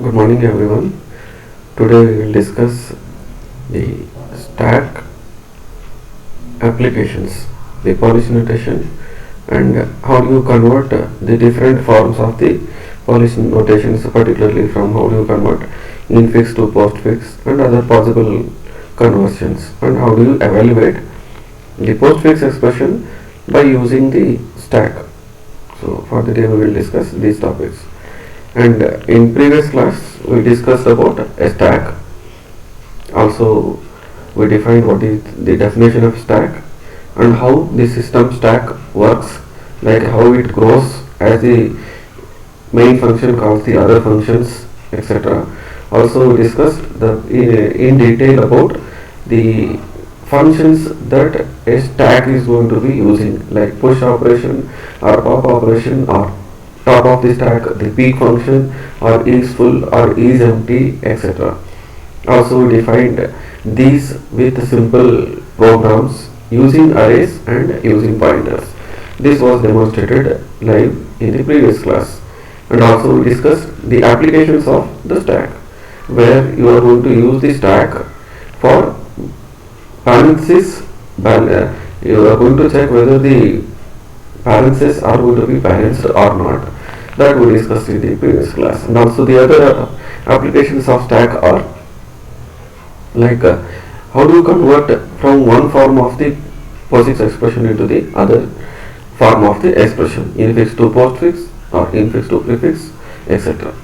Good morning, everyone. Today we will discuss the stack applications, the policy notation, and how do you convert the different forms of the policy notations, particularly from how do you convert infix to postfix and other possible conversions, and how do you evaluate the postfix expression by using the stack. So for the day we will discuss these topics. And in previous class we discussed about a stack. Also we defined what is the definition of stack and how the system stack works, like how it grows as the main function calls the other functions, etc. Also we discussed in detail about the functions that a stack is going to be using, like push operation or pop operation, or top of the stack the peak function, or is full or is empty, etc. Also we defined these with simple programs using arrays and using pointers. This was demonstrated live in the previous class. And also we discussed the applications of the stack, where you are going to use the stack for parentheses. You are going to check whether the parentheses are going to be balanced or not. That we discussed in the previous class. And also the other applications of stack are like how do you convert from one form of the POSIX expression into the other form of the expression, infix to postfix or infix to prefix, etc.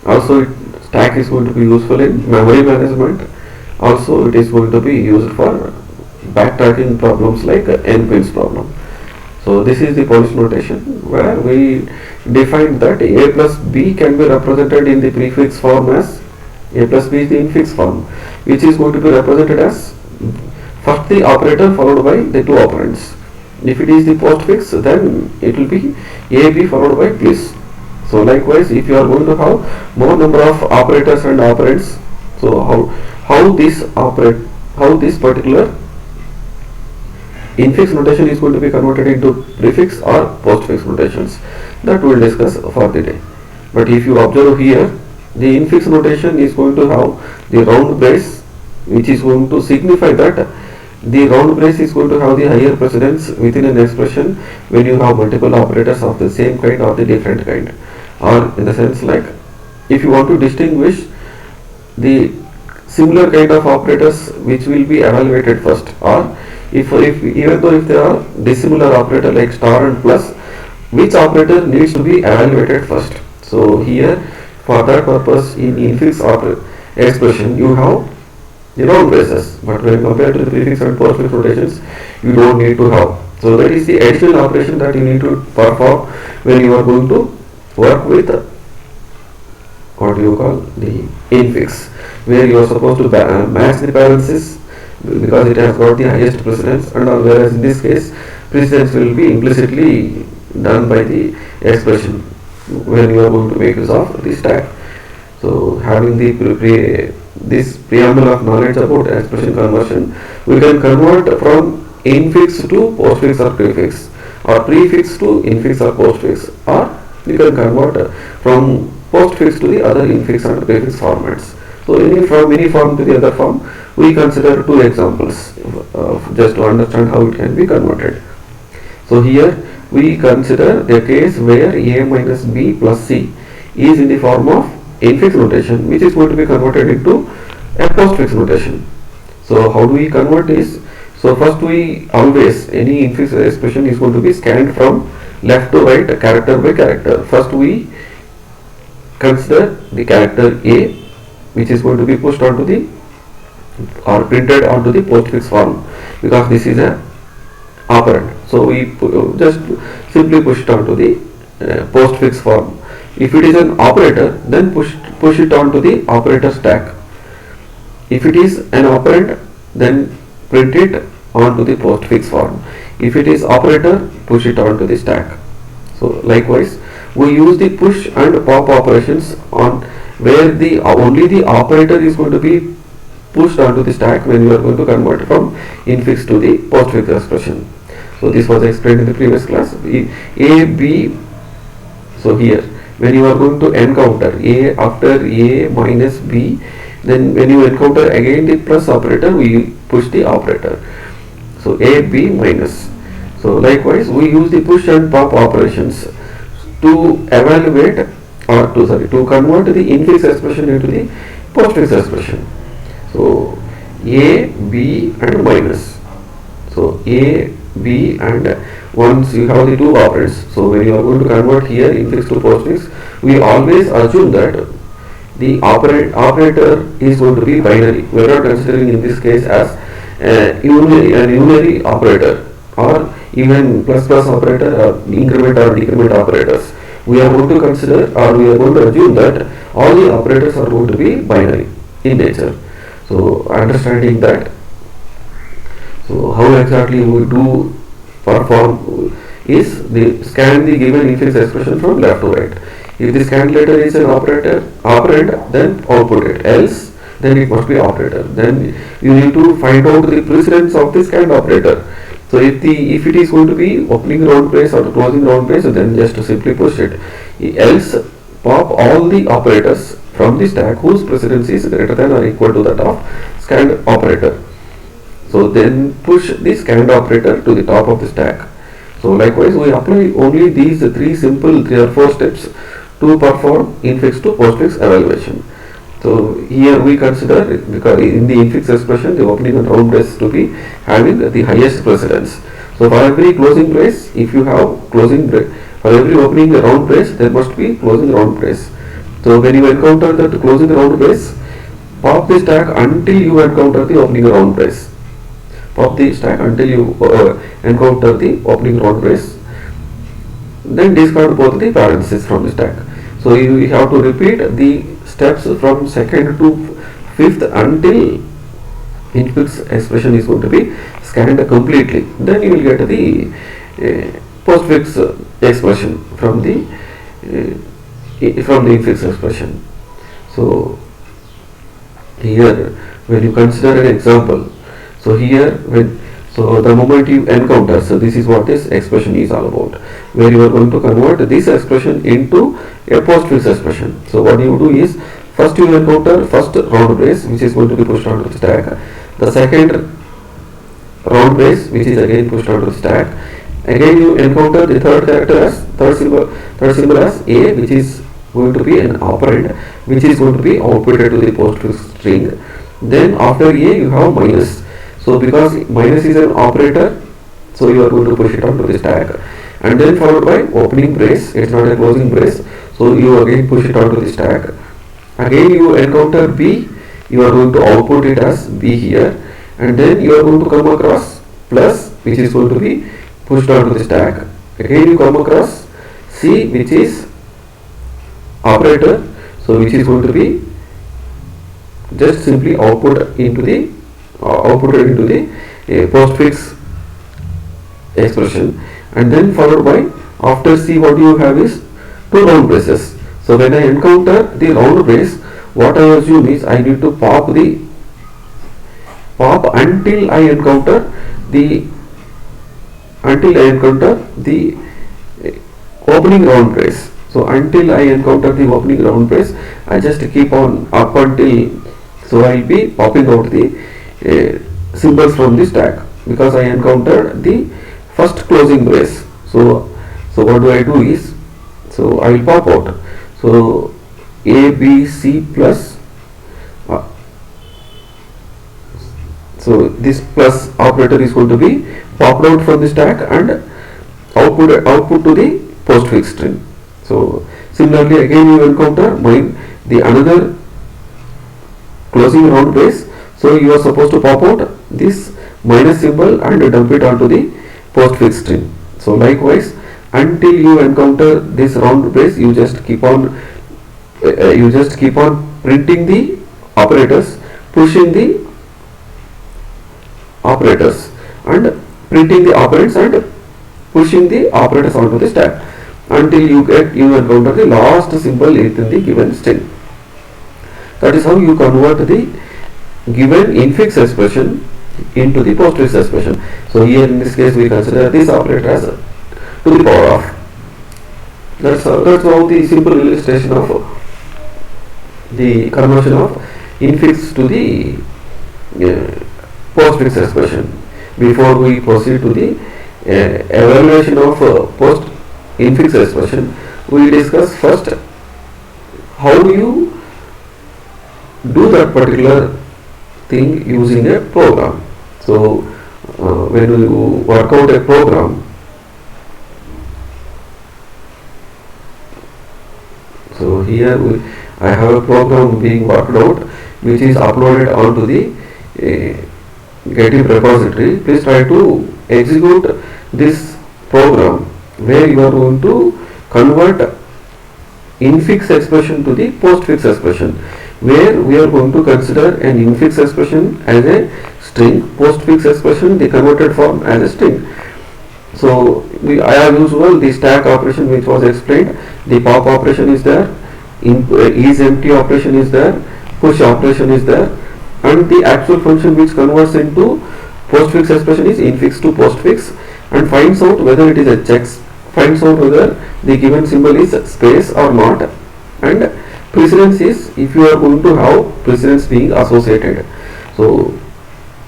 Also stack is going to be useful in memory management. Also it is going to be used for backtracking problems like n-pins problem. So this is the policy notation, where we defined that a plus b can be represented in the prefix form as a plus b is the infix form, which is going to be represented as first the operator followed by the two operands. If it is the postfix, then it will be ab followed by this. So likewise, if you are going to have more number of operators and operands, so how this particular infix notation is going to be converted into prefix or postfix notations, that we will discuss for the day. But if you observe here, the infix notation is going to have the round brace, which is going to signify that the round brace is going to have the higher precedence within an expression when you have multiple operators of the same kind or the different kind, or in the sense like if you want to distinguish the similar kind of operators which will be evaluated first, or if even though if there are dissimilar operator like star and plus, which operator needs to be evaluated first. So here for that purpose in infix expression you have the round braces, but when compared to the prefix and postfix notations you don't need to have. So that is the additional operation that you need to perform when you are going to work with what you call the infix, where you are supposed to match the parentheses because it has got the highest precedence, and whereas in this case precedence will be implicitly done by the expression when you are going to make use of the stack. So having the this preamble of knowledge about expression conversion, we can convert from infix to postfix or prefix, or prefix to infix or postfix, or we can convert from postfix to the other infix and prefix formats. So from any form to the other form, we consider two examples just to understand how it can be converted. So here we consider the case where a minus b plus c is in the form of infix notation, which is going to be converted into a postfix notation. So how do we convert this? So first we always, any infix expression is going to be scanned from left to right, character by character. First we consider the character a, which is going to be pushed onto the or printed onto the postfix form, because this is a operand. So we just simply push it onto the postfix form. If it is an operator, then push it onto the operator stack. If it is an operand, then print it onto the postfix form. If it is operator, push it onto the stack. So likewise, we use the push and pop operations on where the only the operator is going to be pushed onto the stack when you are going to convert from infix to the postfix expression. So this was explained in the previous class. A, B, so here when you are going to encounter a after a minus b, then when you encounter again the plus operator, we push the operator. So a b minus. So likewise we use the push and pop operations to evaluate or to convert the infix expression into the postfix expression. So a b and minus. So a b, and once you have the two operands, so when you are going to convert here infix to postfix, we always assume that the operator is going to be binary. We are not considering in this case as a unary operator or even plus plus operator or increment or decrement operators. We are going to consider, or we are going to assume that all the operators are going to be binary in nature. So understanding that, so how exactly we do perform is the scan the given infix expression from left to right. If the scan letter is an operand, then output it. Else, then it must be operator. Then you need to find out the precedence of the scanned operator. So if it is going to be opening round brace or closing round brace, then just simply push it. Else, pop all the operators from the stack whose precedence is greater than or equal to that of scanned operator. So then push the scanned operator to the top of the stack. So likewise we apply only these three simple 3 or 4 steps to perform infix to postfix evaluation. So here we consider, because in the infix expression the opening and round brace to be having the highest precedence. So for every closing brace, if you have closing brace, for every opening round brace there must be closing round brace. So when you encounter that closing round brace, pop the stack until you encounter the opening round brace. Pop the stack until you encounter the opening round brace. Then discard both the parentheses from the stack. So you have to repeat the steps from second to fifth until infix expression is going to be scanned completely. Then you will get the postfix expression from the infix expression. So here when you consider an example, so here so the moment you encounter, so this is what this expression is all about, where you are going to convert this expression into a postfix expression. So what you do is, first you encounter first round brace which is going to be pushed onto the stack, the second round brace which is again pushed onto the stack, again you encounter the third symbol as a, which is going to be an operand which is going to be outputted to the postfix string. Then after a you have minus. So because minus is an operator, so you are going to push it onto the stack, and then followed by opening brace. It's not a closing brace, so you again push it onto the stack. Again you encounter b, you are going to output it as b here, and then you are going to come across plus, which is going to be pushed onto the stack. Again you come across c, which is operator, so which is going to be just simply outputted into the postfix expression, and then followed by, after C what you have is two round braces. So when I encounter the round brace, what I assume is I need to pop until I encounter the opening round brace. So until I encounter the opening round brace, I just keep on up until, so I will be popping out the symbols from the stack because I encountered the first closing brace. So what do I do is, so I will pop out. So a b c plus, so this plus operator is going to be popped out from the stack and output to the postfix string. So similarly again you encounter the another closing round brace. So you are supposed to pop out this minus symbol and dump it onto the postfix string. So likewise, until you encounter this round brace, you just keep on printing the operators, pushing the operators, and printing the operands and pushing the operators onto the stack until you encounter the last symbol within the given string. That is how you convert the given infix expression into the postfix expression. So here in this case we consider this operator as to the power of. That's how the simple illustration of the conversion of infix to the postfix expression. Before we proceed to the evaluation of post infix expression, we discuss first how you do that particular thing using a program. So when you work out a program, so here I have a program being worked out which is uploaded onto the GitHub repository. Please try to execute this program where you are going to convert infix expression to the postfix expression, where we are going to consider an infix expression as a string, postfix expression the converted form as a string. So as usual, the stack operation which was explained, the pop operation is there, is empty operation is there, push operation is there, and the actual function which converts into postfix expression is infix to postfix and finds out whether it is a checks, finds out whether the given symbol is space or not, and precedence is if you are going to have precedence being associated. So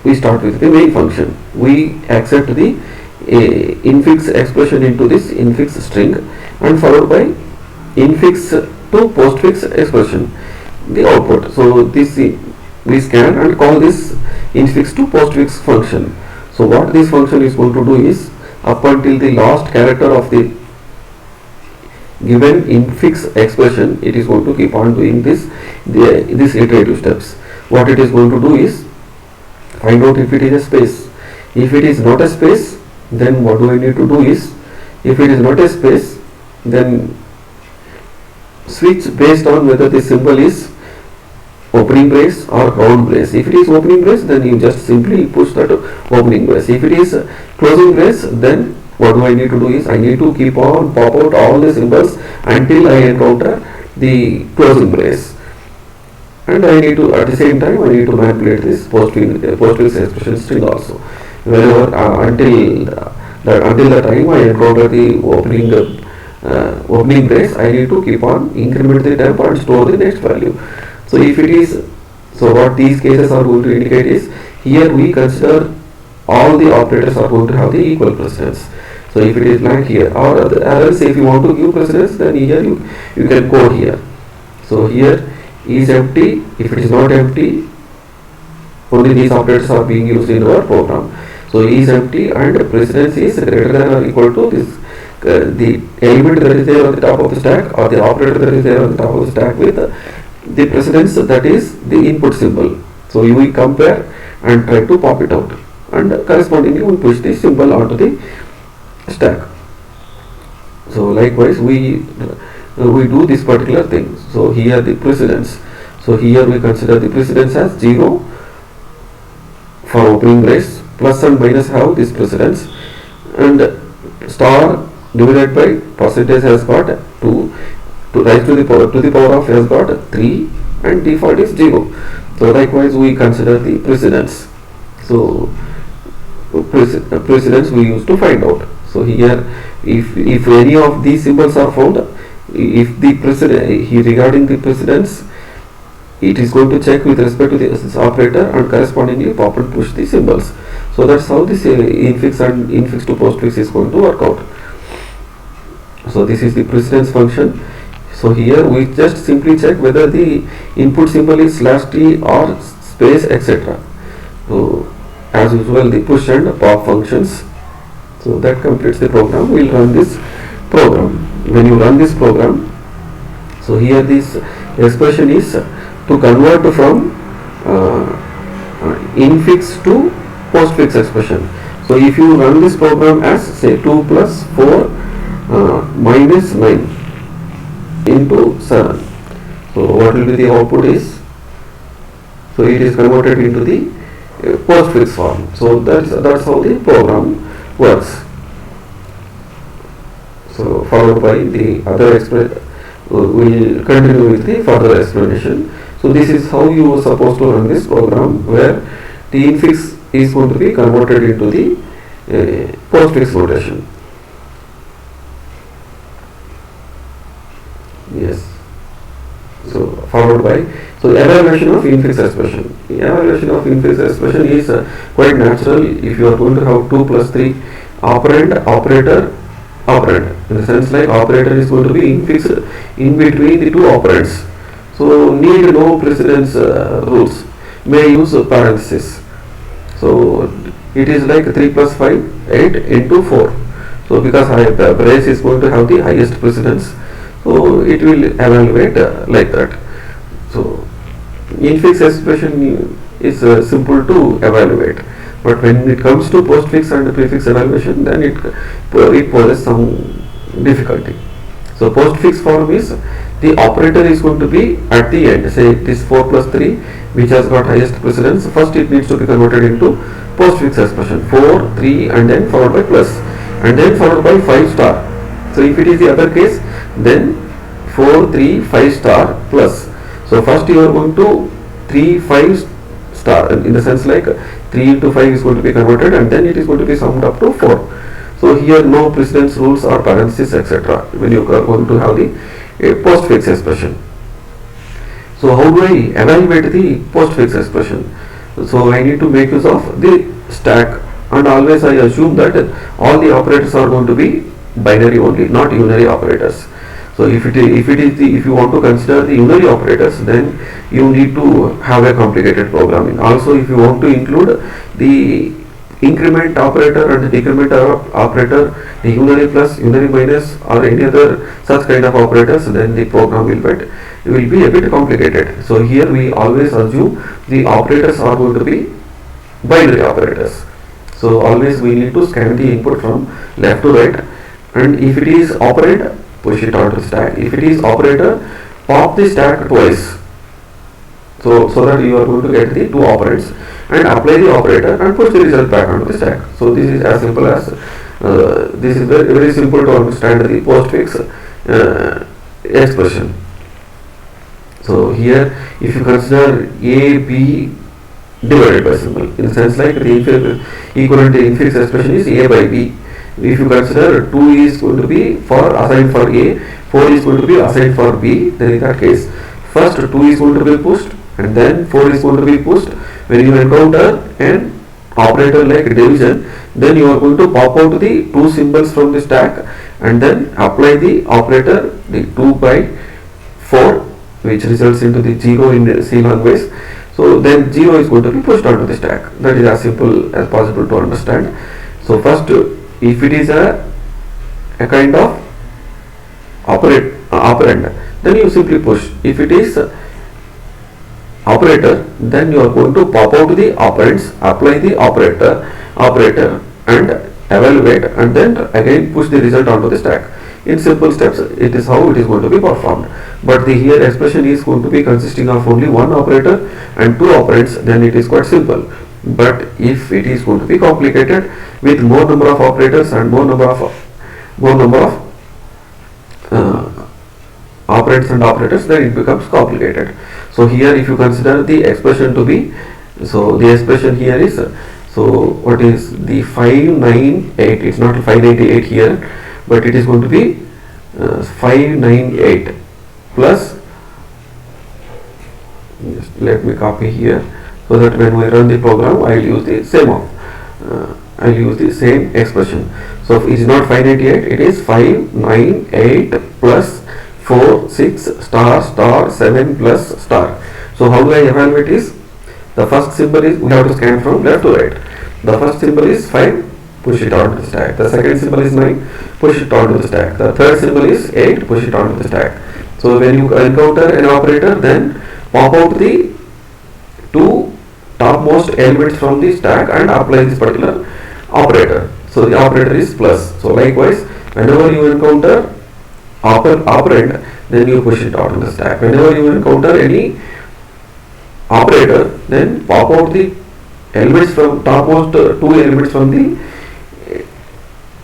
we start with the main function. We accept the infix expression into this infix string and followed by infix to postfix expression, the output. So this we scan and call this infix to postfix function. So what this function is going to do is, up until the last character of the given infix expression, it is going to keep on doing this iterative steps. What it is going to do is find out if it is a space. If it is not a space, then what do I need to do is, if it is not a space, then switch based on whether the symbol is opening brace or round brace. If it is opening brace, then you just simply push that opening brace. If it is closing brace, then what do I need to do is, I need to keep on pop out all the symbols until I encounter the closing brace, and I need to, at the same time, I need to manipulate this postfix expression string also. Whenever until the time I encounter the opening brace, I need to keep on increment the temp and store the next value. So if it is, so what these cases are going to indicate is, here we consider all the operators are going to have the equal precedence. So if it is blank here, or else if you want to give precedence, then here you can code here. So here is empty. If it is not empty, only these operators are being used in our program. So is empty and precedence is greater than or equal to this the element that is there on the top of the stack, or the operator that is there on the top of the stack with the precedence that is the input symbol. So you will compare and try to pop it out, and correspondingly we push the symbol onto the stack. So likewise we do this particular thing. So here the precedence. So here we consider the precedence as 0 for opening brace, plus and minus have this precedence, and star divided by percentage has got 2, to rise to the power of has got 3, and default is 0. So likewise we consider the precedence. So precedence we use to find out. So here if any of these symbols are found, if the precedence regarding the precedence, it is going to check with respect to this operator and correspondingly pop and push the symbols. So that's how this infix and infix to postfix is going to work out. So this is the precedence function. So here we just simply check whether the input symbol is /t or space, etc. So as usual, the push and pop functions. So that completes the program. We'll run this program. When you run this program, so here this expression is to convert from infix to postfix expression. So if you run this program as say 2 plus 4 minus 9 into 7, so what will be the output is, so it is converted into the postfix form. So that's how the program works. So followed by the other we'll continue with the further explanation. So this is how you are supposed to run this program, where the infix is going to be converted into the postfix notation. Yes. So followed by, so evaluation of infix expression. Evaluation of infix expression is quite natural if you are going to have 2 plus 3 operand, operator, operand. In the sense like operator is going to be infixed in between the two operands. So need no precedence rules. May use parenthesis. So it is like 3 plus 5, 8 into 4. So because the brace is going to have the highest precedence, so it will evaluate like that. So infix expression is simple to evaluate, but when it comes to postfix and prefix evaluation, then it poses some difficulty. So postfix form is the operator is going to be at the end. Say this 4 plus 3 which has got highest precedence, first it needs to be converted into postfix expression 4, 3 and then followed by plus and then followed by 5 star. So if it is the other case, then 4, 3, 5 star plus. So first you are going to 3, 5 star, in the sense like 3 into 5 is going to be converted and then it is going to be summed up to 4. So here no precedence rules or parentheses etc. when you are going to have the postfix expression. So how do I evaluate the postfix expression? So I need to make use of the stack, and always I assume that all the operators are going to be binary only, not unary operators. So if you want to consider the unary operators, then you need to have a complicated programming. Also, if you want to include the increment operator and the decrement operator, the unary plus, unary minus or any other such kind of operators, then the program will be a bit complicated. So here we always assume the operators are going to be binary operators. So always we need to scan the input from left to right, and if it is operand, push it onto the stack. If it is operator, pop the stack twice. So that you are going to get the two operands and apply the operator and push the result back onto the stack. So this is as simple as this is very, very simple to understand the postfix expression. So here if you consider A, B divided by symbol, in the sense like the equivalent infix expression is A by B. If you consider 2 is going to be assigned for A, 4 is going to be assigned for B, then in that case first 2 is going to be pushed and then 4 is going to be pushed. When you encounter an operator like division, then you are going to pop out the 2 symbols from the stack and then apply the operator, the 2 by 4, which results into the 0 in C language. So then 0 is going to be pushed onto the stack. That is as simple as possible to understand. So first, if it is a kind of operand, then you simply push. If it is operator, then you are going to pop out the operands, apply the operator and evaluate and then again push the result onto the stack. In simple steps, it is how it is going to be performed. But the here expression is going to be consisting of only one operator and 2 operands, then it is quite simple. But if it is going to be complicated with more number of operators and more number of operands and operators, then it becomes complicated. So here if you consider the expression to be, so the expression here is, so what is the 598, it's not 598 here, but it is going to be 598 plus, just let me copy here, so that when we run the program I will use the same expression. So it is not 598, it is 598 plus 4, 6 star 7 plus star. So how do I evaluate is, the first symbol is, we have to scan from left to right. The first symbol is 5, push it onto the stack. The second symbol is 9, push it onto the stack. The third symbol is 8, push it onto the stack. So when you encounter an operator, then pop out the 2 topmost elements from the stack and apply this particular operator. So the operator is plus. So likewise, whenever you encounter operand, then you push it out on the stack. Whenever you encounter any operator, then pop out the elements from topmost 2 elements from the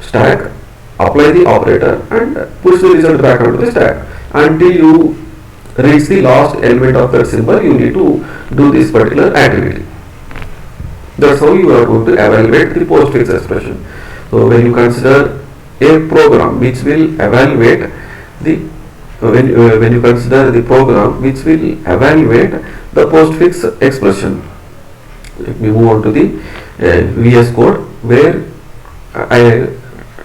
stack, apply the operator and push the result back onto the stack. Until you reach the last element of that symbol, you need to do this particular activity. That's how you are going to evaluate the postfix expression. So when you consider a program which will evaluate the when you consider the program which will evaluate the postfix expression. Let me move on to the VS Code, where I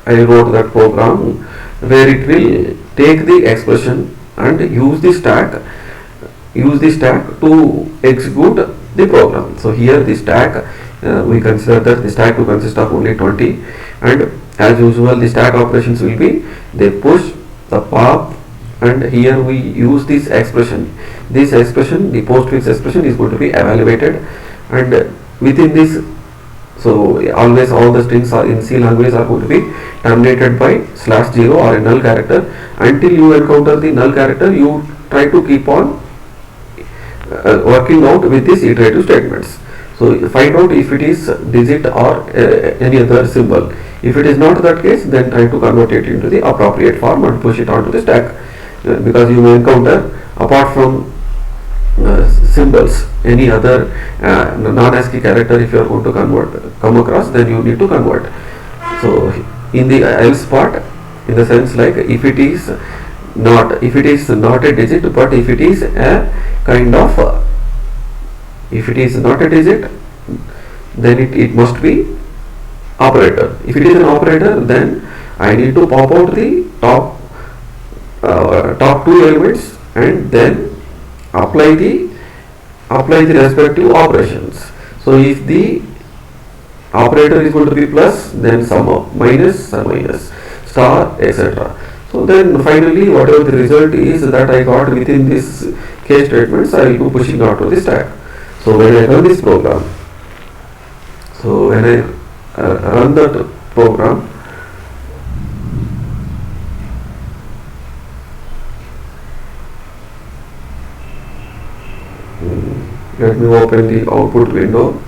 I wrote that program where it will take the expression and use the stack to execute the program. So here the stack, we consider that the stack to consist of only 20, and as usual the stack operations will be they push, the pop, and here we use this expression. This expression, the postfix expression, is going to be evaluated, and within this, so always all the strings are in C language are going to be terminated by /0 or a null character. Until you encounter the null character, you try to keep on working out with these iterative statements. So find out if it is digit or any other symbol. If it is not that case, then try to convert it into the appropriate form and push it onto the stack, because you may encounter, apart from symbols, any other non-ASCII character. If you are going to come across, then you need to convert. So in the else part, in the sense like if it is not a digit, but if it is a kind of if it is not a digit, then it must be operator. If it is an operator, then I need to pop out the top two elements and then apply the respective operations. So if the operator is going to be plus, then sum of minus, star, etc. So then finally whatever the result is that I got within this case statements, I will be pushing out to the stack. So when I run this program, so when I run that program, let me open the output window.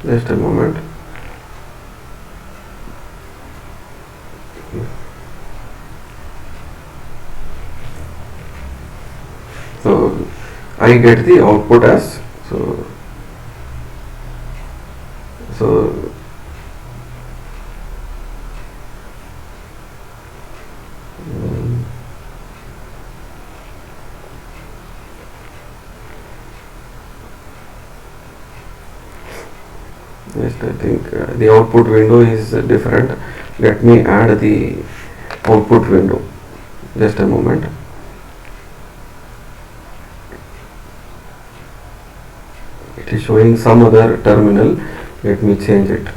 Just a moment. So I get the output as so yes, I think the output window is different. Let me add the output window. Just a moment. It is showing some other terminal. Let me change it.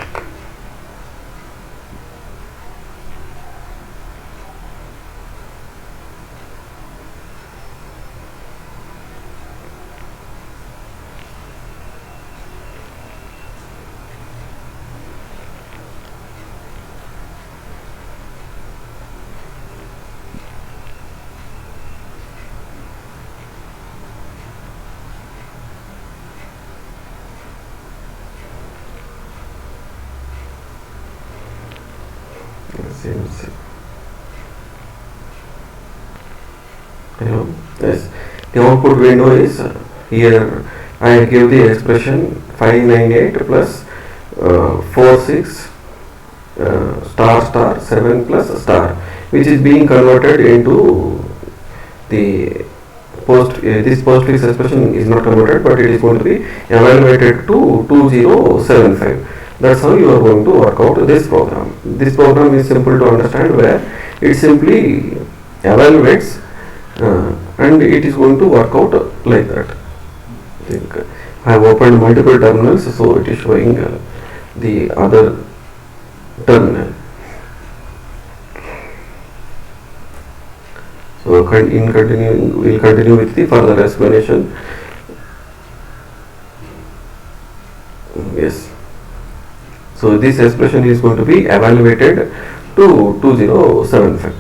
Seems, yes, the output window is here. I give the expression 598 plus 46 star 7 plus star, which is being converted into the this postfix expression is not converted, but it is going to be evaluated to 2075. That's how you are going to work out this program. This program is simple to understand, where it simply evaluates and it is going to work out like that. I think I have opened multiple terminals, so it is showing the other terminal. So we'll continue with the further explanation. Yes. So this expression is going to be evaluated to 2075.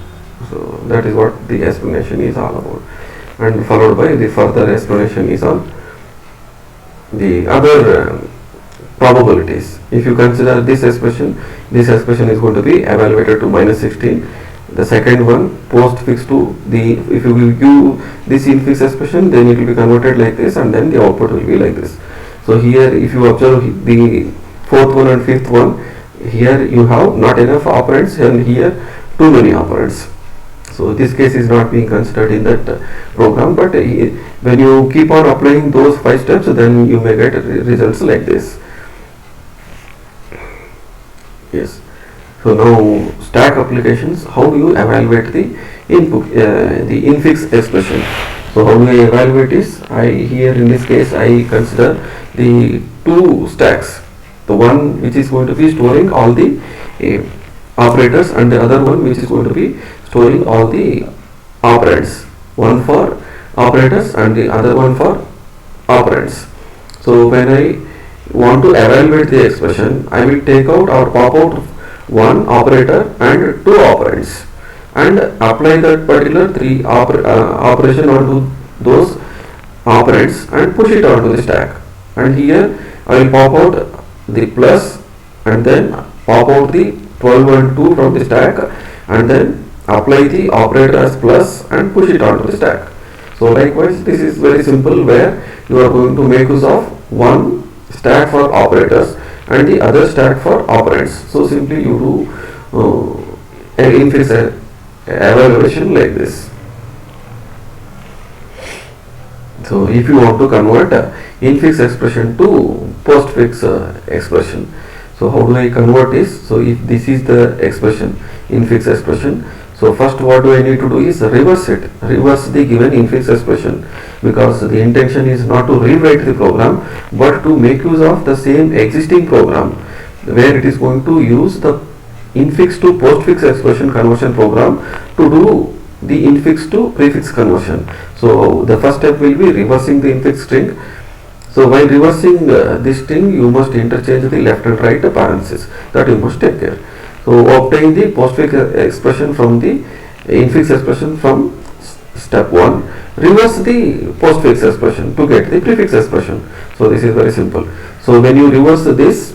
So that is what the explanation is all about, and followed by the further explanation is on the other probabilities. If you consider this expression is going to be evaluated to minus 16. The second one postfix to the, if you will give this infix expression, then it will be converted like this, and then the output will be like this. So here if you observe the fourth one and fifth one, here you have not enough operands and here too many operands. So this case is not being considered in that program, but when you keep on applying those 5 steps, then you may get results like this. Yes. So now stack applications, how do you evaluate the input, the infix expression? So how do I evaluate this? Here in this case I consider the 2 stacks. The one which is going to be storing all the operators, and the other one which is going to be storing all the operands. One for operators and the other one for operands. So when I want to evaluate the expression, I will take out or pop out one operator and 2 operands and apply that particular 3 operation onto those operands and push it onto the stack. And here I will pop out the plus and then pop out the 12 and 2 from the stack, and then apply the operator as plus and push it onto the stack. So likewise, this is very simple, where you are going to make use of one stack for operators and the other stack for operands. So simply you do an infix evaluation like this. So if you want to convert infix expression to postfix expression, so how do I convert this? So if this is the expression, infix expression, so first what do I need to do is reverse it, reverse the given infix expression, because the intention is not to rewrite the program but to make use of the same existing program, where it is going to use the infix to postfix expression conversion program to do the infix to prefix conversion. So the first step will be reversing the infix string. So while reversing this string, you must interchange the left and right parentheses, that you must take care. So obtain the postfix expression from the infix expression from step 1, reverse the postfix expression to get the prefix expression. So this is very simple. So when you reverse this,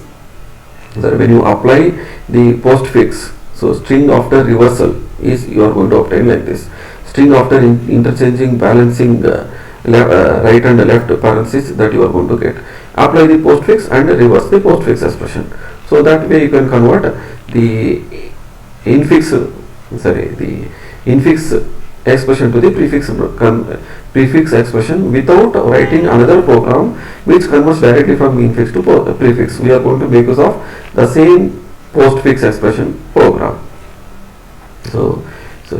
when you apply the postfix, so string after reversal is you are going to obtain like this. String after interchanging, balancing right and left parentheses, that you are going to get. Apply the postfix and reverse the postfix expression. So that way you can convert the infix expression to the prefix expression without writing another program which converts directly from infix to prefix. We are going to make use of the same postfix expression program. So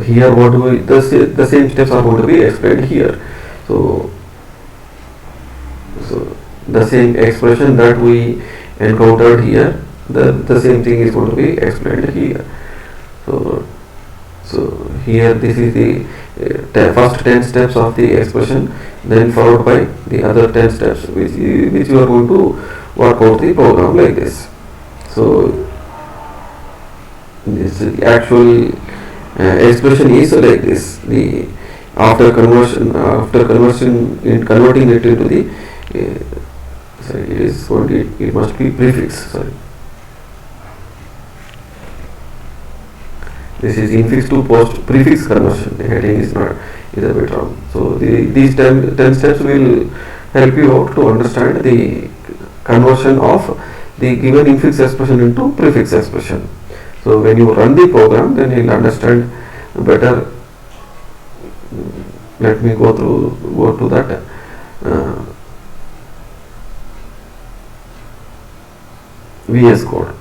here what do we, the same steps are going to be explained here. So the same expression that we encountered here, the same thing is going to be explained here. So here this is the first 10 steps of the expression, then followed by the other 10 steps which you are going to work out the program like this. So this actual expression is like this. The after converting it into the it must be prefix. Sorry. This is infix to post prefix conversion. The heading is a bit wrong. So these 10 steps will help you out to understand the conversion of the given infix expression into prefix expression. So when you run the program, then you will understand better. Let me go to that. VS Code.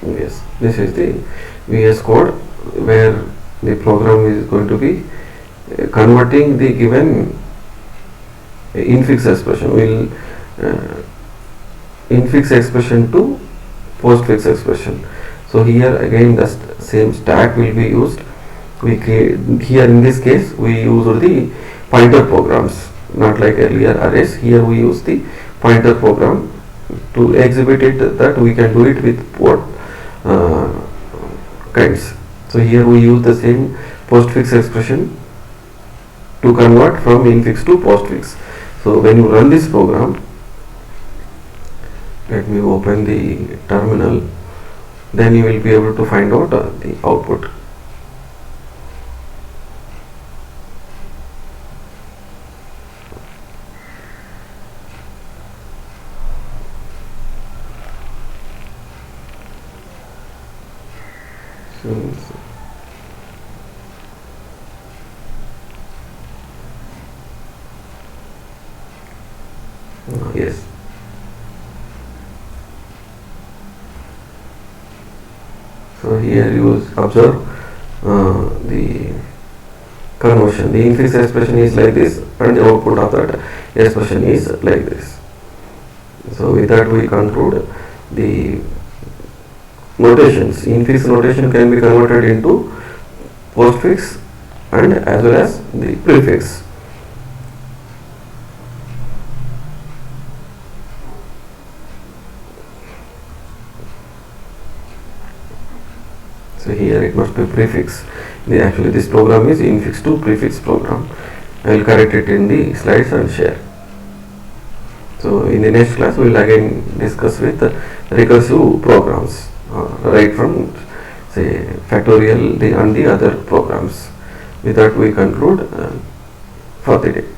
Yes, this is the VS Code, where the program is going to be converting the given infix expression. Will infix expression to postfix expression. So here again the same stack will be used. We create, here in this case we use the pointer programs, not like earlier arrays. Here we use the pointer program to exhibit it, that we can do it with what kinds. So here we use the same postfix expression to convert from infix to postfix. So when you run this program, let me open the terminal, then you will be able to find out the output. Yes. So here you observe the conversion. The infix expression is like this, and the output of that expression is like this. So with that we conclude the notations. Infix notation can be converted into postfix and as well as the prefix. So here it must be prefix. Actually this program is infix to prefix program. I will correct it in the slides and share. So in the next class we will again discuss with recursive programs, right from say factorial and the other programs. With that we conclude for the day.